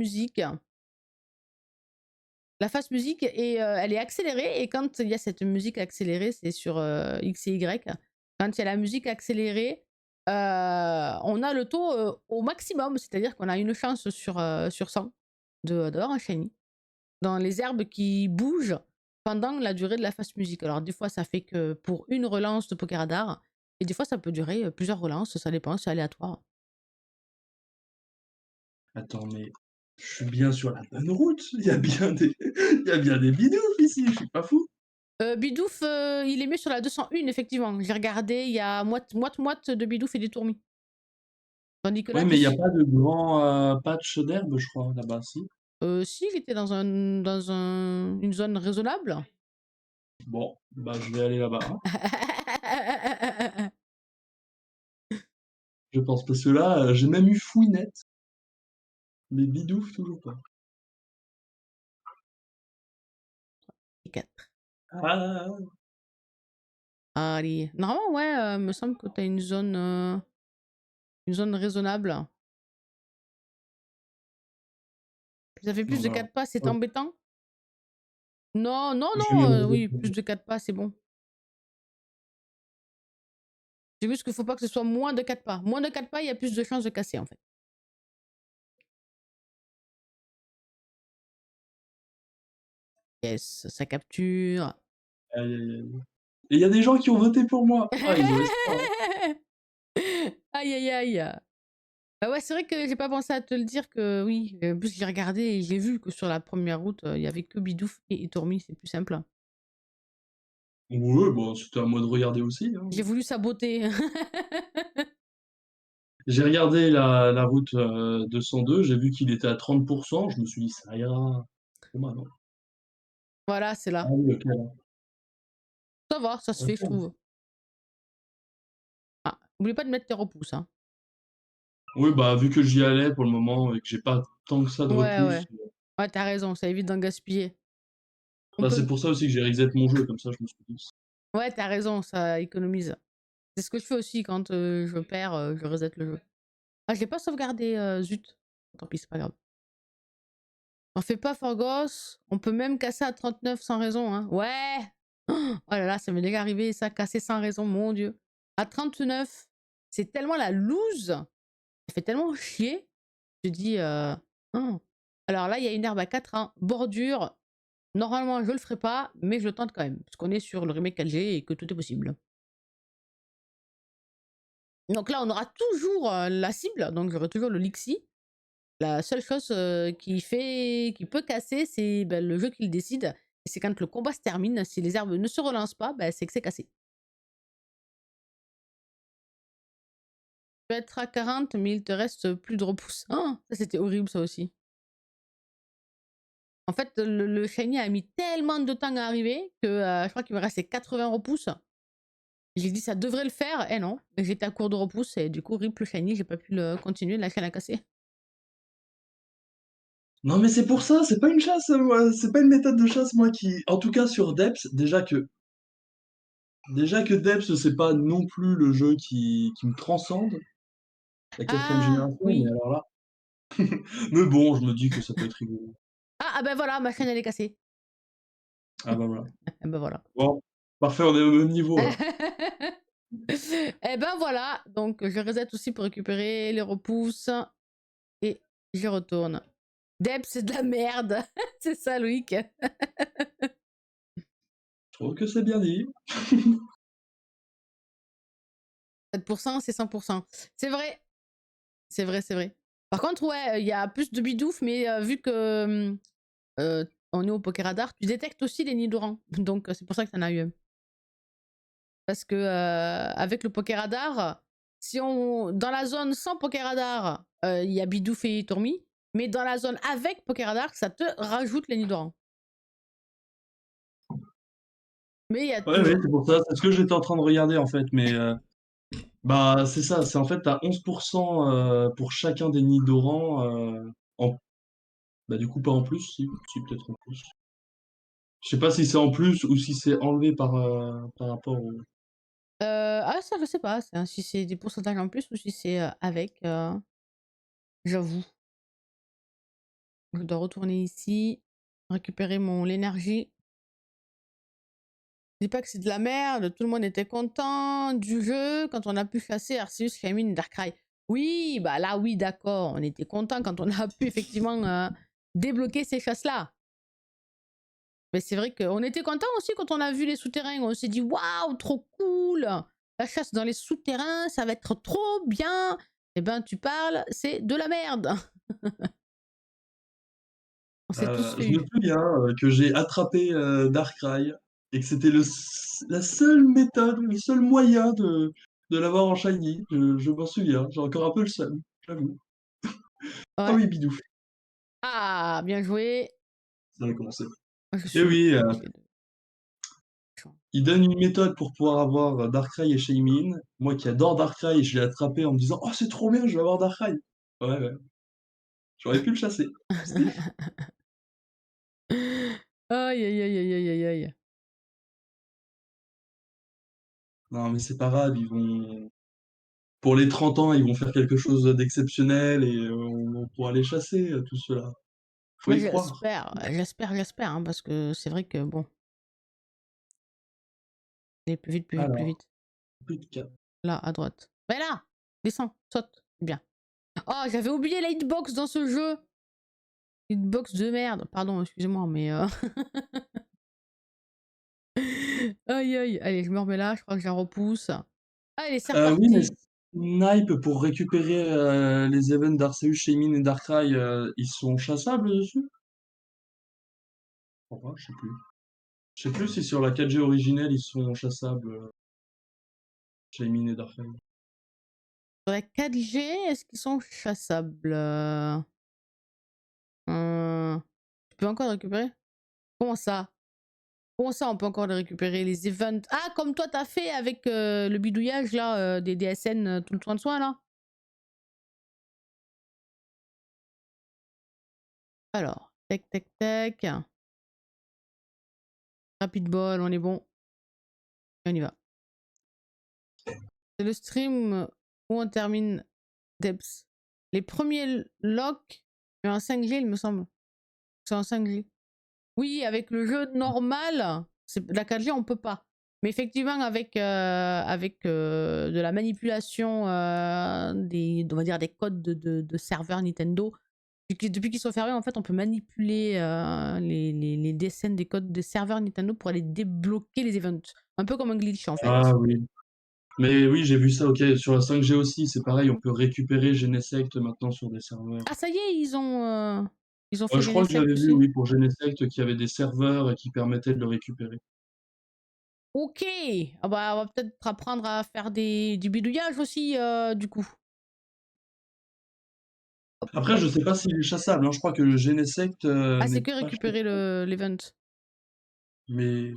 musique. La fast music et elle est accélérée et quand il y a cette musique accélérée, c'est sur, X et Y. Quand il y a la musique accélérée, on a le taux, au maximum, c'est-à-dire qu'on a une chance sur 100 d'avoir un shiny dans les herbes qui bougent pendant la durée de la fast music. Alors des fois, ça fait que pour une relance de Pokéradar et des fois, ça peut durer, plusieurs relances, ça dépend, c'est aléatoire. Attends, mais je suis bien sur la bonne route. Il y a bien des il y a bien des bidouilles ici, je suis pas fou. Bidouf, il est mieux sur la 201 effectivement. J'ai regardé, il y a moite de Bidouf et des tourmis. Tandis que là, Ouais, tu mais il y a es pas de grand, patch d'herbe, je crois, là-bas, si? si, il était une zone raisonnable. Bon, bah, je vais aller là-bas, hein, je pense, parce que là, j'ai même eu Fouinette, mais Bidouf, toujours pas. Ah! Allez. Normalement, ouais, me semble que tu as une zone raisonnable. Ça fait plus Non, de mais alors, 4 pas, c'est hop, embêtant? Non, non, je non, vais me oui, plus de 4 pas, c'est bon. C'est juste qu'il faut pas que ce soit moins de 4 pas. Moins de 4 pas, il y a plus de chances de casser, en fait. Yes, ça capture. aïe, aïe, aïe. Et il y a des gens qui ont voté pour moi. Ah, ils ont espoir, hein. Aïe, aïe, aïe. Bah ouais, c'est vrai que j'ai pas pensé à te le dire que oui, en plus j'ai regardé et j'ai vu que sur la première route, il y avait que Bidouf et Tourmi, c'est plus simple, hein. Ouais, bon, c'était à moi de regarder aussi, hein. J'ai voulu saboter. J'ai regardé la route 202, j'ai vu qu'il était à 30%, je me suis dit, ça ira. Bon, bah non. Voilà, c'est Ah là. oui, ok, là. Ça va, ça se fait, je Ok. trouve. Ah, oublie pas de mettre tes repousses, hein. Oui, bah, vu que j'y allais pour le moment et que j'ai pas tant que ça de Ouais, repousses, ouais. Ouais, t'as raison, ça évite d'en gaspiller. On bah, c'est peut. pour ça aussi que j'ai reset mon jeu, comme ça je me suis dit. Ouais, t'as raison, ça économise. C'est ce que je fais aussi quand je perds, je reset le jeu. Ah, je l'ai pas sauvegardé, zut. Tant pis, c'est pas grave. On fait pas Forgos, on peut même casser à 39 sans raison, hein. Ouais! Oh là là, ça m'est déjà arrivé ça, casser sans raison, mon Dieu. À 39, c'est tellement la loose, ça fait tellement chier. Je dis, oh. Alors là, il y a une herbe à 4 ans, bordure. Normalement, je le ferai pas, mais je le tente quand même, parce qu'on est sur le remake 4G et que tout est possible. Donc là, on aura toujours la cible, donc j'aurai toujours le Lixie. La seule chose qui peut casser, c'est ben, le jeu qui le décide. Et c'est quand le combat se termine, si les herbes ne se relancent pas, ben, c'est que c'est cassé. Tu peux être à 40, mais il te reste plus de repousse. Oh, ça, c'était horrible, ça aussi. En fait, le shiny a mis tellement de temps à arriver que je crois qu'il me restait 80 repousses. J'ai dit ça devrait le faire, et non. J'étais à court de repousses et du coup, rip le shiny, j'ai pas pu le continuer, la chaîne a cassé. Non, mais c'est pour ça, c'est pas une chasse, moi, c'est pas une méthode de chasse, moi, qui. En tout cas, sur Depth, déjà que Depth, c'est pas non plus le jeu qui me transcende, la quatrième Ah, génération, mais oui. alors là. Mais bon, je me dis que ça peut être rigolo. Ah ben voilà, ma chaîne, elle est cassée. Ah bah voilà. Eh ben voilà. Bon, parfait, on est au même niveau là. Eh ben voilà, donc je reset aussi pour récupérer les repousses et j'y retourne. Deb, c'est de la merde. C'est ça, Loïc. Je trouve que c'est bien dit. 7%, c'est 100%. C'est vrai. C'est vrai, c'est vrai. Par contre, ouais, il y a plus de bidouf, mais vu que on est au Pokéradar, tu détectes aussi les Nidorans. Donc c'est pour ça que t'en as eu un. Parce que avec le Pokéradar, si on dans la zone sans Pokéradar, il y a Bidouf et Tourmi, mais dans la zone avec Pokéradar, ça te rajoute les Nidorans. Mais il y a Ouais, ouais, toujours. c'est pour ça, c'est ce que j'étais en train de regarder en fait, mais bah c'est ça, c'est en fait t'as 11% pour chacun des nids d'Oran, en... bah du coup pas en plus, si peut-être en plus. Je sais pas si c'est en plus ou si c'est enlevé par rapport au... Ah ça je sais pas, si c'est des pourcentages en plus ou si c'est avec, j'avoue. Je dois retourner ici, récupérer l'énergie. Je dis pas que c'est de la merde, tout le monde était content du jeu quand on a pu chasser Arceus, Shaymin, Darkrai. Oui, bah là oui, d'accord, on était content quand on a pu effectivement débloquer ces chasses-là. Mais c'est vrai qu'on était content aussi quand on a vu les souterrains. On s'est dit waouh, trop cool! La chasse dans les souterrains, ça va être trop bien! Eh ben, tu parles, c'est de la merde! On s'est tous fait Je me eu. souviens, que j'ai attrapé, Darkrai et que c'était la seule méthode, le seul moyen de l'avoir en shiny. Je m'en souviens, j'ai encore un peu le seum, j'avoue. Ah Ouais. oui, Bidou, Ah, bien joué. ça avait commencé. Je Et suis oui, obligée de. il donne une méthode pour pouvoir avoir, Darkrai et Shaymin. Moi qui adore Darkrai, je l'ai attrapé en me disant: «Oh c'est trop bien, je vais avoir Darkrai». Ouais, ouais, j'aurais pu le chasser. Sniff. Aïe, aïe, aïe, aïe, aïe, aïe, aïe. Non mais c'est pas grave, ils vont pour les 30 ans, ils vont faire quelque chose d'exceptionnel et on pourra les chasser, tous ceux-là. Faut Moi, y croire. j'espère, hein, parce que c'est vrai que bon, aller plus vite, plus vite, plus Alors, vite. plus de 4. Là, à droite. Mais là! Descends, saute. Bien. Oh, j'avais oublié la hitbox dans ce jeu! Hitbox de merde. Pardon, excusez-moi, mais. Aïe, aïe. Allez, je me remets là, je crois que je la repousse. Allez, c'est Oui, mais reparti. Snipe, pour récupérer, les events d'Arceus, Shaymin et Darkrai, ils sont chassables dessus? Je crois pas, je sais plus. Je sais plus si sur la 4G originelle, ils sont chassables, Shaymin et Darkrai. Sur la 4G, est-ce qu'ils sont chassables? Tu peux encore récupérer? Comment ça? Comment ça, on peut encore les récupérer, les events? Ah, comme toi, t'as fait avec le bidouillage là, des DSN, tout le soin de soi là? Alors, tac, tac, tac. Rapid ball, on est bon. On y va. C'est le stream où on termine Debs. Les premiers locks, en 5G, il me semble. C'est en 5G. Oui, avec le jeu normal, la 4G, on peut pas. Mais effectivement, avec de la manipulation on va dire des codes de serveurs Nintendo, depuis qu'ils sont fermés, en fait, on peut manipuler les DSN des codes de serveurs Nintendo pour aller débloquer les events. Un peu comme un glitch, en Ah fait. oui. Mais oui, j'ai vu ça, OK. Sur la 5G aussi, c'est pareil, on peut récupérer Genesect maintenant sur des serveurs. Ah, ça y est, ils ont Ouais, fait je crois que je Genesect l'avais vu, aussi. oui, pour Genesect, qu'il y avait des serveurs et qui permettaient de le récupérer. Ok, ah bah, on va peut-être apprendre à faire du bidouillage aussi, du coup. Hop, Après, hop. je sais pas s'il est chassable, hein. Je crois que le Genesect, Ah, c'est n'est que pas récupérer chassable. l'event. Mais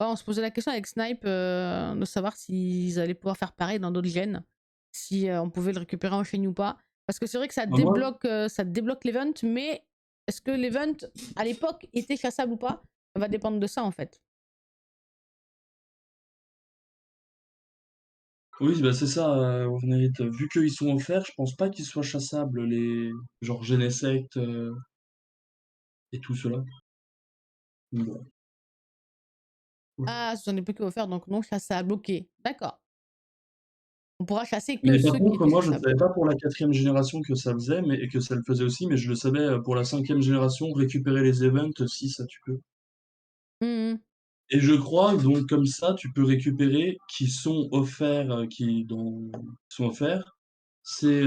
Ouais, on se posait la question avec Snipe de savoir s'ils allaient pouvoir faire pareil dans d'autres gènes, si on pouvait le récupérer en chaîne ou pas. Parce que c'est vrai que bah, moi ça débloque l'event, mais est-ce que l'event à l'époque était chassable ou pas? Ça va dépendre de ça en fait. oui, bah, c'est ça, Ornette. Vu qu'ils sont offerts, je pense pas qu'ils soient chassables, les genre Genesect, et tout cela. Mais bon, ouais. Ah, ce sont des Poké offerts, donc non chassable. Ok, d'accord. On pourra chasser que Mais par ceux qui contre, étaient moi, je chassables. savais pas pour la 4e génération que ça faisait, mais et que ça le faisait aussi, mais je le savais, pour la 5e génération, récupérer les events, si, ça tu peux. Mhm. Et je crois donc comme ça, tu peux récupérer qui sont offerts, qui sont offerts, c'est,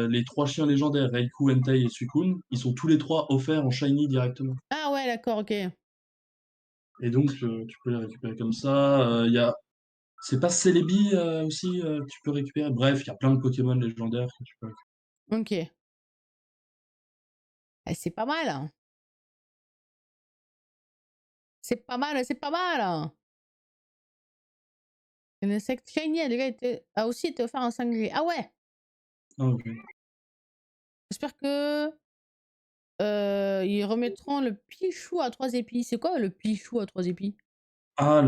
les 3 chiens légendaires, Raikou, Entei et Suicune. Ils sont tous les 3 offerts en shiny directement. Ah ouais, d'accord, ok. Et donc, tu peux les récupérer comme ça. Il y a c'est pas Celebi, aussi, que tu peux récupérer? Bref, il y a plein de Pokémon légendaires que tu peux récupérer. Ok. Eh, c'est pas mal, hein. C'est pas mal, c'est pas mal, hein. L'insecte shiny a aussi été offert en 5G. Ah ouais. Ah OK. J'espère que ils remettront le Pichou à 3 épis. C'est quoi le Pichou à 3 épis? Ah,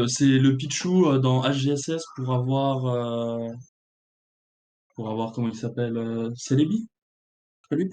c'est le Pichou, dans HGSS pour avoir comment il s'appelle? Celebi? C'est pas lui pour